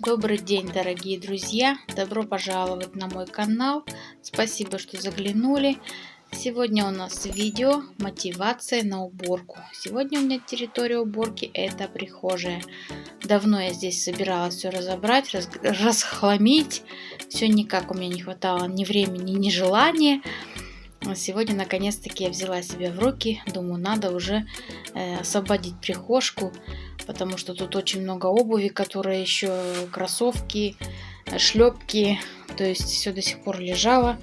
Добрый день, дорогие друзья! Добро пожаловать на мой канал. Спасибо, что заглянули. Сегодня у нас видео мотивация на уборку. Сегодня у меня территория уборки это прихожая. Давно я здесь собиралась все разобрать, расхламить. Все никак у меня не хватало ни времени, ни желания. Сегодня наконец-таки я взяла себя в руки. Думаю, надо уже освободить прихожку. Потому что тут очень много обуви, которая еще кроссовки, шлепки, то есть все до сих пор лежало.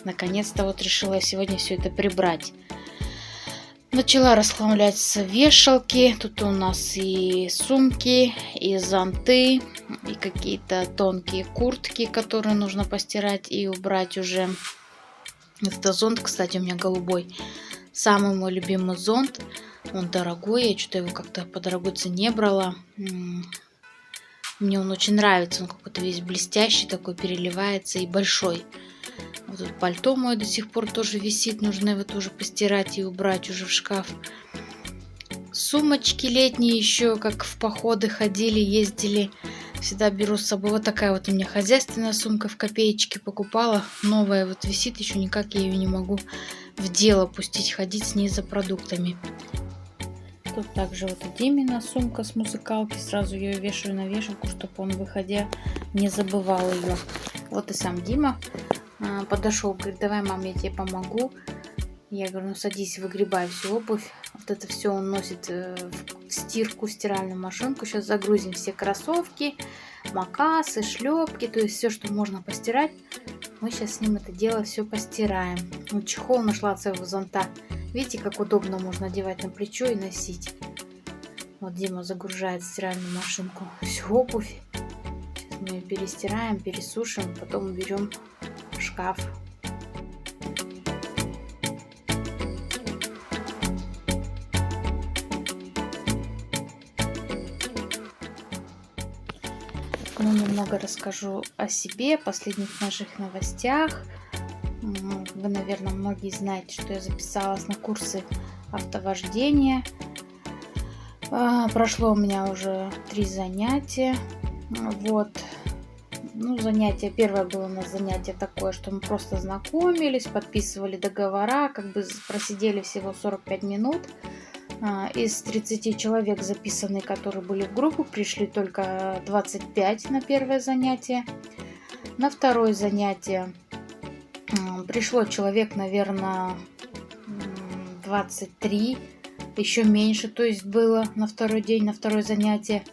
Наконец-то вот решила сегодня все это прибрать. Начала расхламлять вешалки. Тут у нас и сумки, и зонты, и какие-то тонкие куртки, которые нужно постирать и убрать уже. Это зонт, кстати, у меня голубой. Самый мой любимый зонт. Он дорогой, я что-то его как-то по дорогой цене брала. Мне он очень нравится, он какой-то весь блестящий, такой переливается и большой. Вот тут пальто мое до сих пор тоже висит, нужно его тоже постирать и убрать уже в шкаф. Сумочки летние еще, как в походы ходили, ездили, всегда беру с собой. Вот такая вот у меня хозяйственная сумка в копеечке покупала, новая вот висит, еще никак я ее не могу в дело пустить, ходить с ней за продуктами. Тут также вот и Димина сумка с музыкалки. Сразу ее вешаю на вешалку, чтобы он, выходя, не забывал ее. Вот и сам Дима подошел, говорит: давай, мам, я тебе помогу. Я говорю: ну садись, выгребай всю обувь. Вот это все он носит в стирку, стиральную машинку. Сейчас загрузим все кроссовки, мокасы, шлепки, то есть все, что можно постирать. Мы сейчас с ним это дело все постираем. Вот чехол нашла от своего зонта. Видите, как удобно можно одевать на плечо и носить. Вот Дима загружает в стиральную машинку всю обувь. Сейчас мы ее перестираем, пересушим, потом уберем в шкаф. Ну, немного расскажу о себе, последних наших новостях. Вы, наверное, многие знаете, что я записалась на курсы автовождения. Прошло у меня уже 3 занятия. Вот. Ну, занятие первое было у нас занятие такое, что мы просто знакомились, подписывали договора, как бы просидели всего 45 минут. Из 30 человек записанные, которые были в группу, пришли только 25 на первое занятие. На второе занятие пришло человек, наверное, 23, еще меньше, то есть было на второй день, на второе занятие.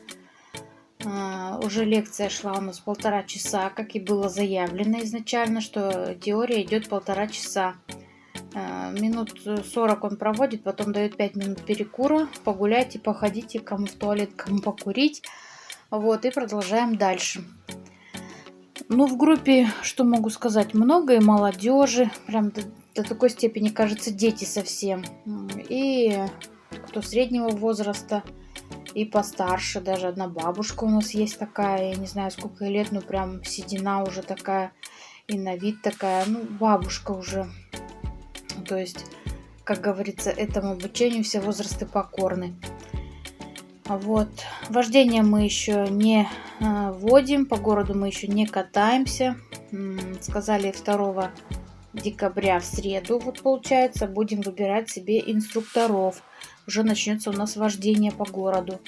Уже лекция шла у нас 1,5 часа, как и было заявлено изначально, что теория идет 1,5 часа. Минут 40 он проводит, потом дает 5 минут перекура, погуляйте, походите, кому в туалет, кому покурить. Вот, и продолжаем дальше. Ну, в группе, что могу сказать, много и молодежи, прям до такой степени, кажется, дети совсем. И кто среднего возраста, и постарше, даже одна бабушка у нас есть такая, я не знаю, сколько ей лет, но прям седина уже такая, и на вид такая, ну, бабушка уже. То есть, как говорится, этому обучению все возрасты покорны. Вот. Вождение мы еще не водим, по городу мы еще не катаемся. Сказали 2 декабря в среду, вот получается, будем выбирать себе инструкторов. Уже начнется у нас вождение по городу.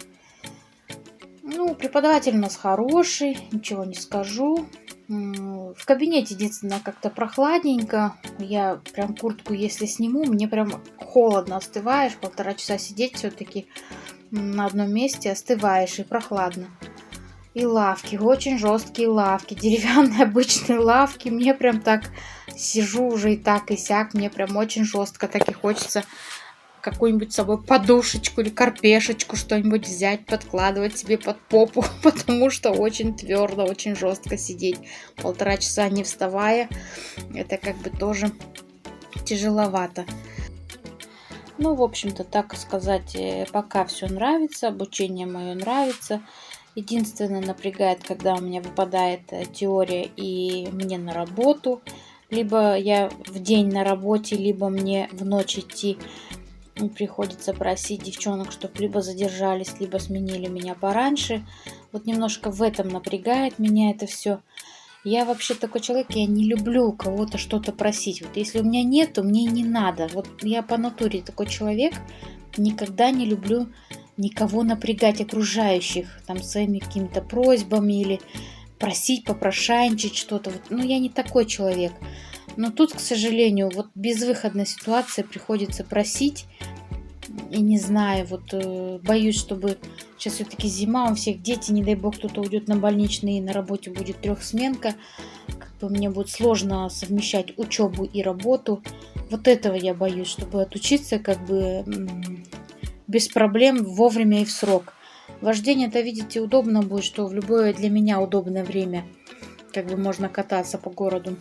Ну, преподаватель у нас хороший, ничего не скажу. В кабинете, единственное, как-то прохладненько. Я прям куртку, если сниму, мне прям холодно, остываешь. 1,5 часа сидеть все-таки на одном месте, остываешь и прохладно. И лавки, очень жесткие лавки, деревянные обычные лавки. Мне прям так, сижу уже и так и сяк, мне прям очень жестко, так и хочется какую-нибудь с собой подушечку или карпешечку что-нибудь взять, подкладывать себе под попу, потому что очень твердо, очень жестко сидеть 1,5 часа не вставая, это как бы тоже тяжеловато. Ну, в общем-то, так сказать, пока все нравится, обучение мое нравится. Единственное, напрягает, когда у меня выпадает теория и мне на работу, либо я в день на работе, либо мне в ночь идти И приходится просить девчонок, чтобы либо задержались, либо сменили меня пораньше. Вот немножко в этом напрягает меня это все. Я вообще такой человек, я не люблю у кого-то что-то просить. Вот если у меня нет, то мне не надо. Вот я по натуре такой человек, никогда не люблю никого напрягать, окружающих, там, своими какими-то просьбами или просить, попрошайничать что-то. Вот, ну, я не такой человек. Но тут, к сожалению, вот безвыходная ситуация, приходится просить. И не знаю, вот боюсь, чтобы сейчас все-таки зима, у всех дети, не дай бог, кто-то уйдет на больничный, на работе будет трехсменка. Как бы мне будет сложно совмещать учебу и работу. Вот этого я боюсь, чтобы отучиться как бы без проблем, вовремя и в срок. Вождение-то, видите, удобно будет, что в любое для меня удобное время как бы можно кататься по городу.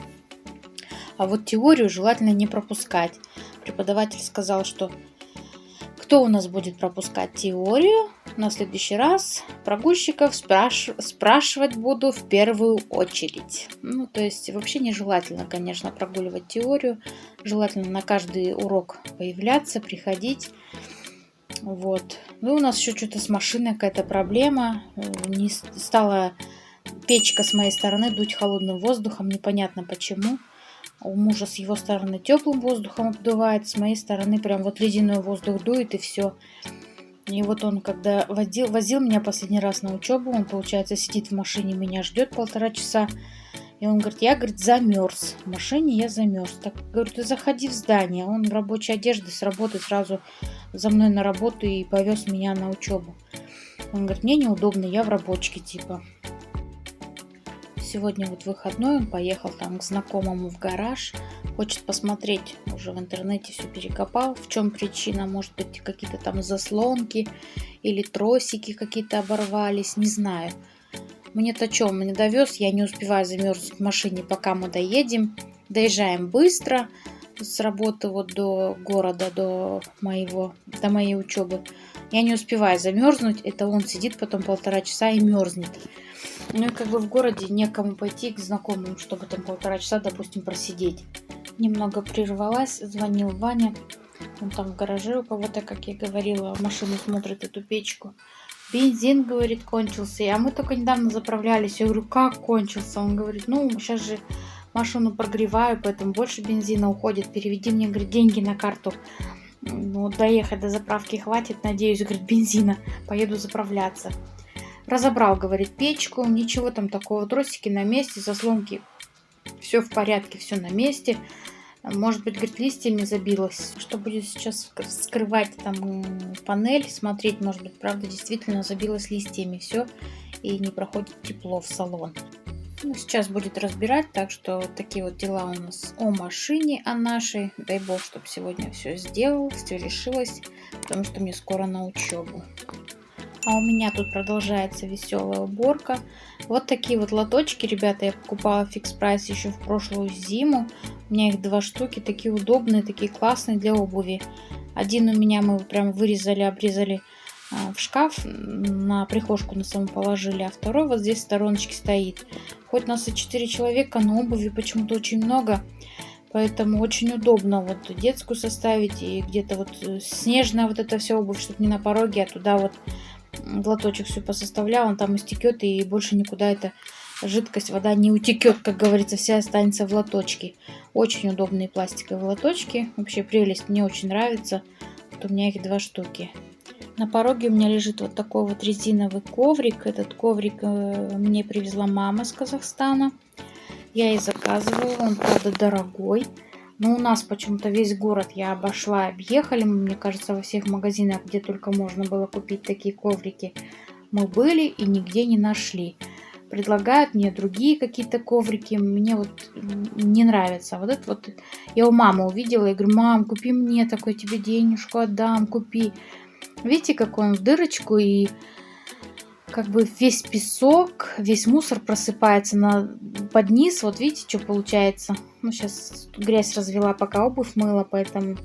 А вот теорию желательно не пропускать. Преподаватель сказал, что кто у нас будет пропускать теорию, на следующий раз прогульщиков спрашивать буду в первую очередь. Ну, то есть вообще нежелательно, конечно, прогуливать теорию. Желательно на каждый урок появляться, приходить. Вот. Ну, у нас еще что-то с машиной какая-то проблема. Не стала печка с моей стороны дуть холодным воздухом, непонятно почему. У мужа с его стороны теплым воздухом обдувает, с моей стороны прям вот ледяной воздух дует и все. И вот он, когда возил меня последний раз на учебу, он, получается, сидит в машине, меня ждет 1,5 часа. И он говорит, я, говорит, замерз. В машине я замерз. Так, говорю, ты заходи в здание. Он в рабочей одежде с работы сразу за мной на работу и повез меня на учебу. Он говорит, мне неудобно, я в рабочке типа. Сегодня вот выходной, он поехал там к знакомому в гараж. Хочет посмотреть, уже в интернете все перекопал, в чем причина. Может быть, какие-то там заслонки или тросики какие-то оборвались, не знаю. Мне-то что, он меня довез, я не успеваю замерзнуть в машине, пока мы доедем. Доезжаем быстро с работы вот до города, до моей учебы. Я не успеваю замерзнуть, это он сидит потом 1,5 часа и мерзнет. Ну и как бы в городе некому пойти к знакомым, чтобы там 1,5 часа, допустим, просидеть. Немного прервалась, звонил Ваня, он там в гараже у кого-то, как я говорила, машину смотрит, эту печку. Бензин, говорит, кончился. А мы только недавно заправлялись. Я говорю, как кончился? Он говорит, ну, сейчас же машину прогреваю, поэтому больше бензина уходит. Переведи мне, говорит, деньги на карту. Ну, доехать до заправки хватит, надеюсь, говорит, бензина. Поеду заправляться. Разобрал, говорит, печку. Ничего там такого. Тросики на месте, заслонки. Все в порядке, все на месте. Может быть, говорит, листьями забилась. Что будет сейчас вскрывать там панель, смотреть, может быть, правда, действительно забилась листьями все и не проходит тепло в салон. Ну, сейчас будет разбирать, так что вот такие вот дела у нас о машине, о нашей. Дай бог, чтобы сегодня все сделал, все решилось, потому что мне скоро на учебу. А у меня тут продолжается веселая уборка. Вот такие вот лоточки, ребята, я покупала в Fix Price еще в прошлую зиму. У меня их 2 штуки, такие удобные, такие классные для обуви. Один у меня мы прям вырезали, обрезали в шкаф, на прихожку на саму положили, а второй вот здесь в стороночке стоит. Хоть нас и 4 человека, но обуви почему-то очень много. Поэтому очень удобно вот детскую составить и где-то вот снежная вот эта вся обувь, чтобы не на пороге, а туда вот в лоточек все посоставлял, он там истекет и больше никуда эта жидкость, вода не утекет, как говорится, вся останется в лоточке. Очень удобные пластиковые лоточки, вообще прелесть, мне очень нравится. Вот у меня их 2 штуки. На пороге у меня лежит вот такой вот резиновый коврик. Этот коврик мне привезла мама с Казахстана. Я и заказывала, он, правда, дорогой. Но у нас почему-то весь город я обошла, объехали. Мне кажется, во всех магазинах, где только можно было купить такие коврики, мы были и нигде не нашли. Предлагают мне другие какие-то коврики. Мне вот не нравится. Вот это вот я у мамы увидела. Я говорю, мам, купи мне такой, тебе денежку отдам, купи. Видите, какой он в дырочку, и как бы весь песок, весь мусор просыпается под низ. Вот видите, что получается. Ну, сейчас грязь развела, пока обувь мыла, поэтому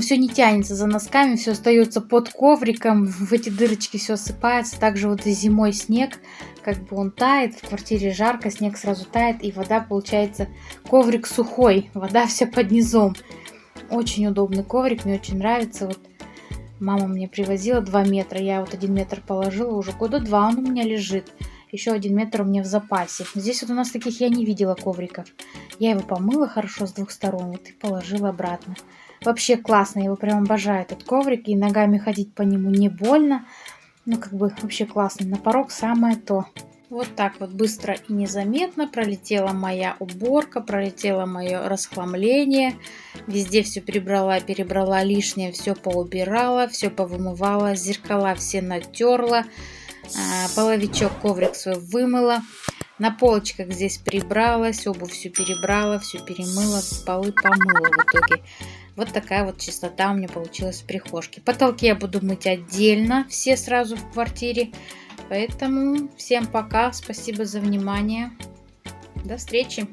все не тянется за носками, все остается под ковриком, в эти дырочки все осыпается. Также вот и зимой снег, как бы он тает, в квартире жарко, снег сразу тает, и вода, получается, коврик сухой, вода вся под низом. Очень удобный коврик, мне очень нравится. Вот мама мне привозила 2 метра, я вот 1 метр положила, уже года 2 он у меня лежит. Еще 1 метр у меня в запасе. Здесь вот у нас таких я не видела ковриков. Я его помыла хорошо с 2 сторон вот, и положила обратно. Вообще классно, я его прям обожаю, этот коврик. И ногами ходить по нему не больно. Ну, как бы вообще классно. На порог самое то. Вот так вот быстро и незаметно пролетела моя уборка, пролетело мое расхламление. Везде все перебрала лишнее, все поубирала, все повымывала, зеркала все натерла, половичок коврик свой вымыла. На полочках здесь прибралась, обувь всю перебрала, все перемыла, полы помыла в итоге. Вот такая вот чистота у меня получилась в прихожке. Потолки я буду мыть отдельно, все сразу в квартире. Поэтому всем пока, спасибо за внимание. До встречи!